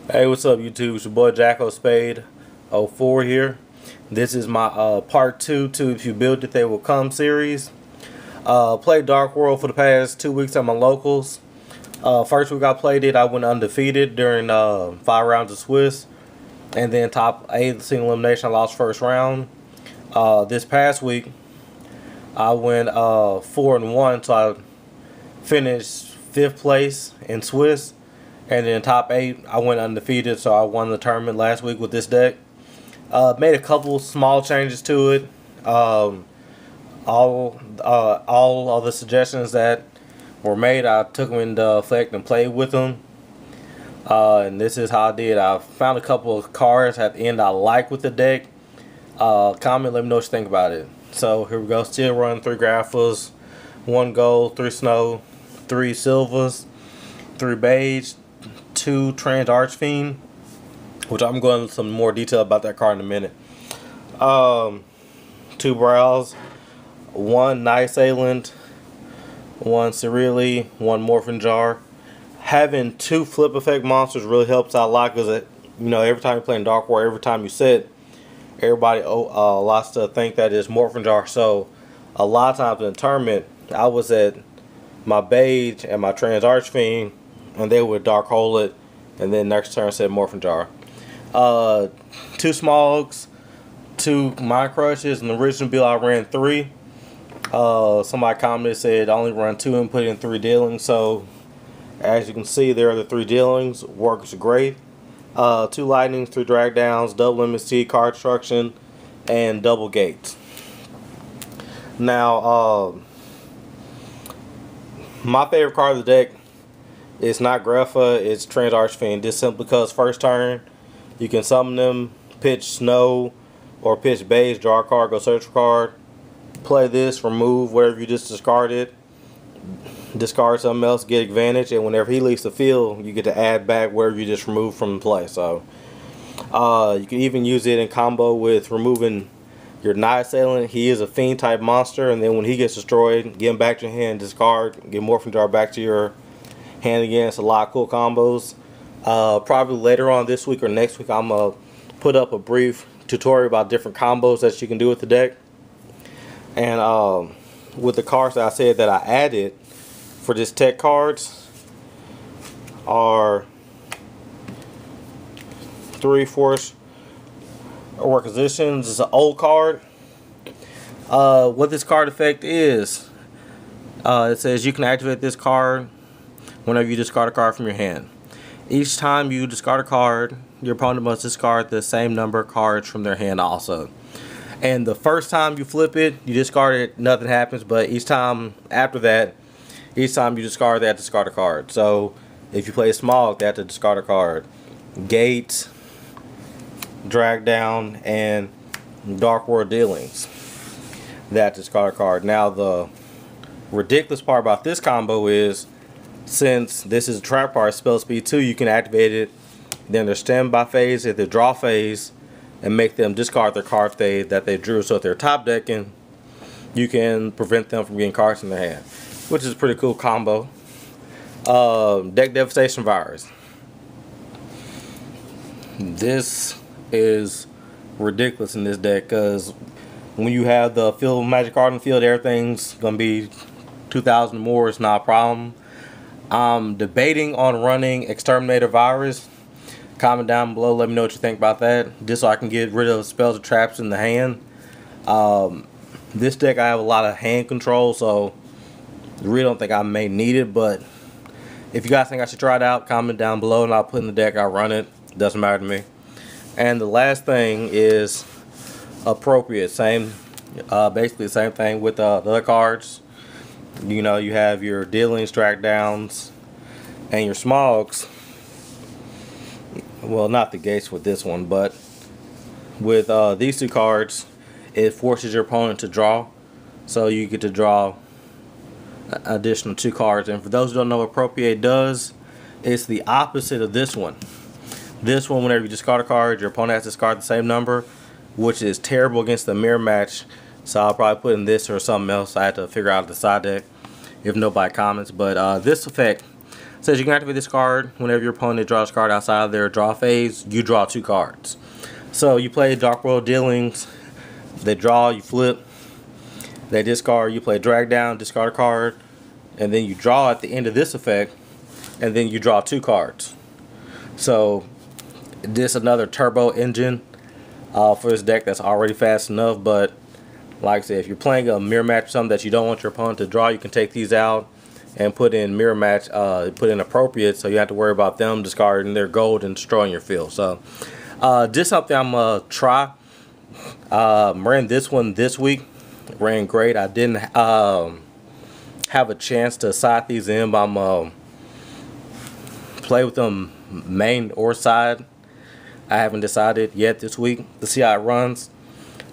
Hey, what's up, YouTube? It's your boy Jacko Spade 04 here. This is my part 2 to If You Build It, They Will Come series. Played Dark World for the past 2 weeks at my locals. First week I played it, I went undefeated during 5 rounds of Swiss. And then top 8 single elimination, I lost first round. This past week, I went 4-1, so I finished 5th place in Swiss. And then top 8, I went undefeated, so I won the tournament last week with this deck. Made a couple small changes to it. All of the suggestions that were made, I took them into effect and played with them. And this is how I did. I found a couple of cards at the end I like with the deck. Comment, let me know what you think about it. So here we go. Still running 3 Grappas, 1 gold, 3 snow, 3 silvers, 3 beige, 2 Trans Archfiend, which I'm going into some more detail about that card in a minute. 2 Browse, 1 Night Assailant, 1 Cerealy, 1 Morphin Jar. Having 2 flip effect monsters really helps out a lot because, every time you're playing Dark War, every time you sit, everybody lots to think that it's Morphin Jar. So a lot of times in the tournament, I was at my beige and my Trans Archfiend, and they would Dark Hole it, and then next turn said Morphin Jar. 2 Smogs, 2 Mind Crushes. In the original build I ran 3. Somebody commented, said I only run 2 and put in 3 dealings. So as you can see, there are the 3 dealings. Works great. 2 Lightnings, 3 Drag Downs, double MST, card destruction, and double gates. Now, my favorite card of the deck, it's not Greffa, it's Trans Archfiend. Just simply because first turn, you can summon them, pitch Snow, or pitch Beige, draw a card, go search for a card. Play this, remove whatever you just discarded. Discard something else, get advantage, and whenever he leaves the field, you get to add back wherever you just removed from play. So, you can even use it in combo with removing your Night Assailant. He is a Fiend type monster, and then when he gets destroyed, get him back to your hand, discard, get Morphin Jar back to your hand again. It's a lot of cool combos. Probably later on this week or next week, I'm going to put up a brief tutorial about different combos that you can do with the deck. And with the cards that I said that I added for this tech cards are 3 Force Requisitions. It's an old card. What this card effect is, it says you can activate this card whenever you discard a card from your hand. Each time you discard a card, your opponent must discard the same number of cards from their hand also. And the first time you flip it, you discard it, nothing happens. But each time after that, each time you discard, they have to discard a card. So if you play small, they have to discard a card. Gates, Drag Down, and Dark World Dealings, they have to discard a card. Now the ridiculous part about this combo is, since this is a trap card, spell speed 2, you can activate it, then their standby phase, if they draw phase, and make them discard their card that they drew. So if they're top decking, you can prevent them from getting cards in their hand, which is a pretty cool combo. Deck Devastation Virus. This is ridiculous in this deck because when you have the field magic card in the field, everything's gonna be 2,000 or more. It's not a problem. I'm debating on running Exterminator Virus. Comment down below, let me know what you think about that, just so I can get rid of spells and traps in the hand. This deck I have a lot of hand control, so I really don't think I may need it, but if you guys think I should try it out, comment down below and I'll put in the deck, I'll run it. Doesn't matter to me. And the last thing is Appropriate. Basically the same thing with the other cards. You have your Dealings, Drag Downs, and your Smogs. Well, not the gates with this one, but with these 2 cards, it forces your opponent to draw. So you get to draw additional 2 cards. And for those who don't know what Appropriate does, it's the opposite of this one. This one, whenever you discard a card, your opponent has to discard the same number, which is terrible against the mirror match. So I'll probably put in this or something else. I have to figure out the side deck if nobody comments. But this effect, says you can activate this card whenever your opponent draws a card outside of their draw phase. You draw 2 cards. So you play Dark World Dealings. They draw, you flip. They discard. You play Drag Down, discard a card, and then you draw at the end of this effect, and then you draw 2 cards. So this another turbo engine for this deck that's already fast enough. But like I said, if you're playing a mirror match or something that you don't want your opponent to draw, you can take these out and put in mirror match, put in appropriate, so you have to worry about them discarding their gold and destroying your field. So just something I'm gonna try. Ran this one this week, ran great. I didn't have a chance to side these in, but I'm play with them main or side. I haven't decided yet this week to see how it runs.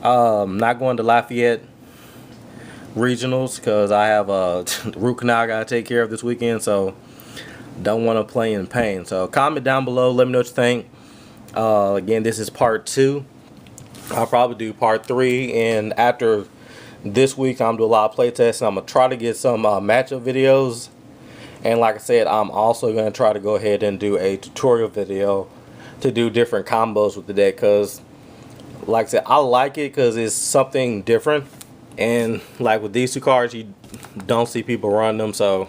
Not going to Lafayette regionals because I have a root canal I gotta take care of this weekend, so don't want to play in pain. So comment down below, let me know what you think. Again, this is part 2. I'll probably do part 3, and after this week I'm doing a lot of play tests, and I'm gonna try to get some matchup videos. And like I said, I'm also gonna try to go ahead and do a tutorial video to do different combos with the deck, because like I said, I like it because it's something different. And like with these 2 cards, you don't see people run them, so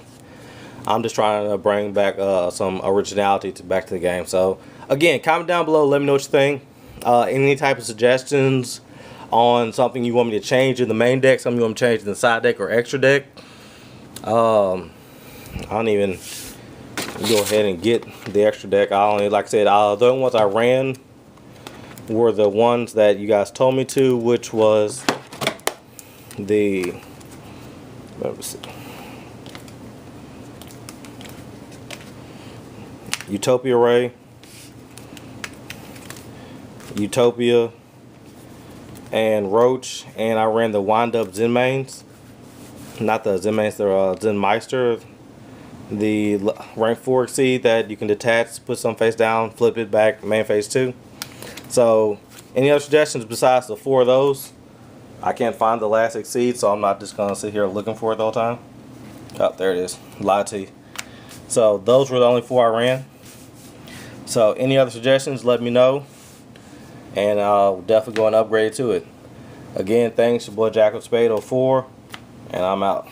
I'm just trying to bring back some originality back to the game. So again, comment down below, let me know what you think. Any type of suggestions on something you want me to change in the main deck, something you want me to change in the side deck or extra deck. I don't even go ahead and get the extra deck. I only, like I said, the only ones I ran were the ones that you guys told me to, which was the, let me see, Utopia Ray, Utopia, and Roach, and I ran the Wind Up Zen Mains. Not the Zen Mains, they're Zen Meister. The rank 4 Exceed that you can detach, put some face down, flip it back, main phase 2. So any other suggestions besides the 4 of those? I can't find the last Exceed, so I'm not just gonna sit here looking for it the whole time. Oh, there it is. Lied to you. So those were the only 4 I ran. So any other suggestions, let me know, and I'll definitely go and upgrade to it. Again, thanks, your boy Jack of Spade 04, and I'm out.